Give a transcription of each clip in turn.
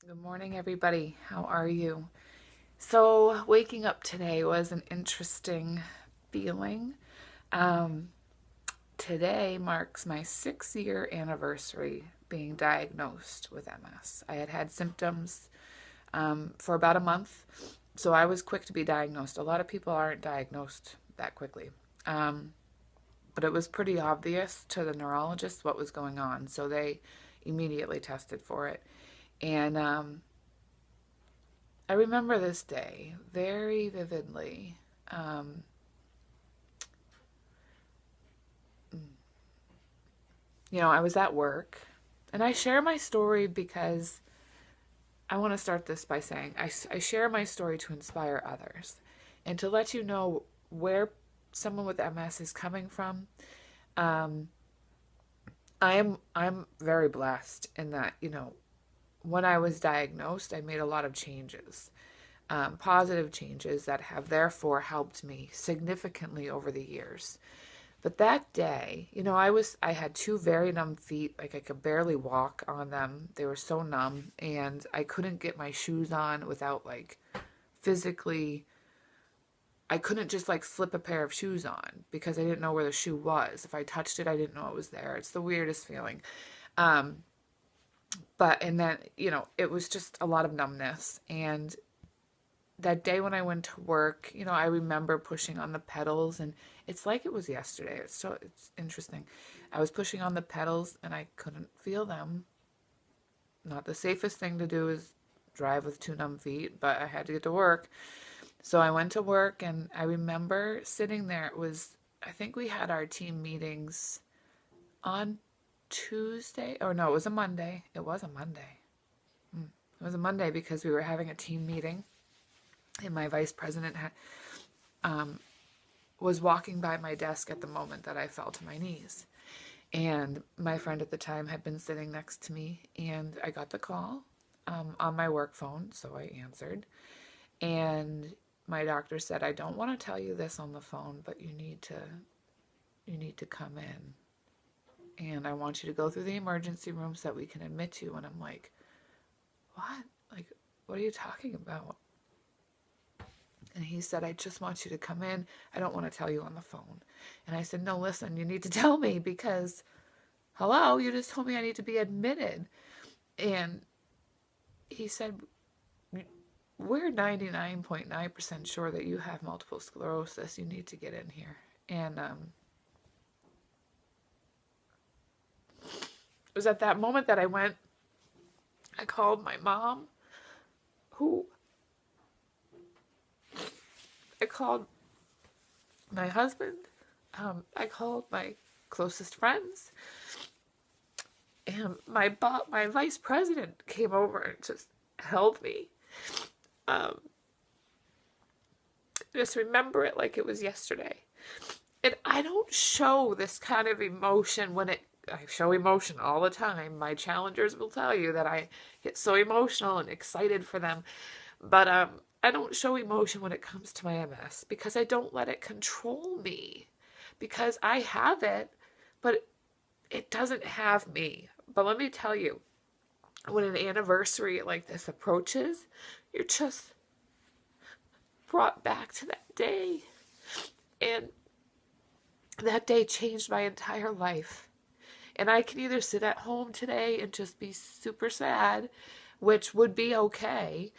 Good morning, everybody. How are you? So, waking up today was an interesting feeling. Um, Today marks my 6 year anniversary being diagnosed with MS. I had had symptoms for about a month, so I was quick to be diagnosed. A lot of people aren't diagnosed that quickly. Um, but it was pretty obvious to the neurologist what was going on, so they immediately tested for it. And I remember this day very vividly. Um, I was at work, and I share my story because I want to start this by saying I share my story to inspire others and to let you know where someone with MS is coming from. Um, I'm very blessed in that, when I was diagnosed, I made a lot of changes, positive changes that have therefore helped me significantly over the years. But that day, I had two very numb feet. Like I could barely walk on them. They were so numb, and I couldn't get my shoes on without like physically. I couldn't just like slip a pair of shoes on because I didn't know where the shoe was. If I touched it, I didn't know it was there. It's the weirdest feeling. Um, and then, it was just a lot of numbness. And that day when I went to work, I remember pushing on the pedals, and it's like it was yesterday. It's interesting. I was pushing on the pedals and I couldn't feel them. Not the safest thing to do is drive with two numb feet, but I had to get to work. So I went to work and I remember sitting there. I think we had our team meetings on Tuesday. Or no, it was a Monday. It was a Monday. It was a Monday because we were having a team meeting, and my vice president um, was walking by my desk at the moment that I fell to my knees. And my friend at the time had been sitting next to me, and I got the call on my work phone, so I answered. And my doctor said, "I don't want to tell you this on the phone, but you need to come in, and I want you to go through the emergency room so that we can admit you." And I'm like, "What? Like, what are you talking about?" And he said, "I just want you to come in. I don't want to tell you on the phone." And I said, "No, listen, you need to tell me because, hello, you just told me I need to be admitted." And he said, "We're 99.9% sure that you have multiple sclerosis. You need to get in here." And it was at that moment that I called my mom, who I called my husband, I called my closest friends, and my vice president came over and just held me. Um, just remember it like it was yesterday. And I don't show this kind of emotion I show emotion all the time. My challengers will tell you that I get so emotional and excited for them. But I don't show emotion when it comes to my MS because I don't let it control me. Because I have it, but it doesn't have me. But let me tell you, when an anniversary like this approaches, you're just brought back to that day. And that day changed my entire life. And I can either sit at home today and just be super sad, which would be okay,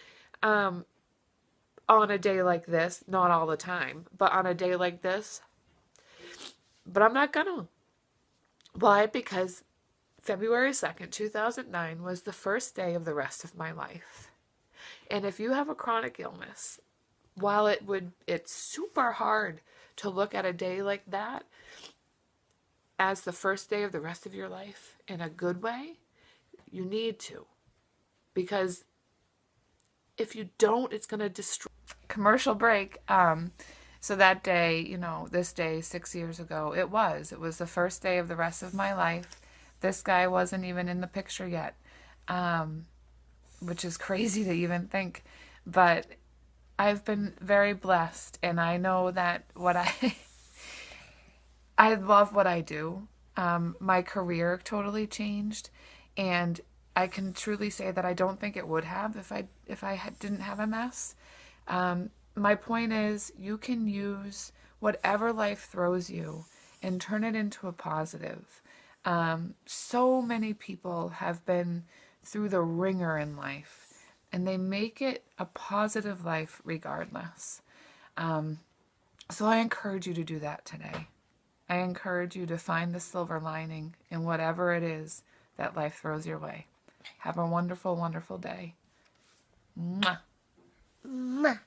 um, on a day like this, not all the time, but on a day like this. But I'm not gonna. Why? Because February 2nd, 2009 was the first day of the rest of my life. And if you have a chronic illness, while it's super hard to look at a day like that as the first day of the rest of your life in a good way, you need to. Because if you don't, it's going to destroy. Commercial break. So that day, this day 6 years ago, it was the first day of the rest of my life. This guy wasn't even in the picture yet, um, which is crazy to even think. But I've been very blessed, and I know that I love what I do. My career totally changed, and I can truly say that I don't think it would have if I didn't have MS. My point is, you can use whatever life throws you and turn it into a positive. So many people have been through the ringer in life, and they make it a positive life regardless. So I encourage you to do that today. I encourage you to find the silver lining in whatever it is that life throws your way. Have a wonderful, wonderful day. Mwah. Mwah.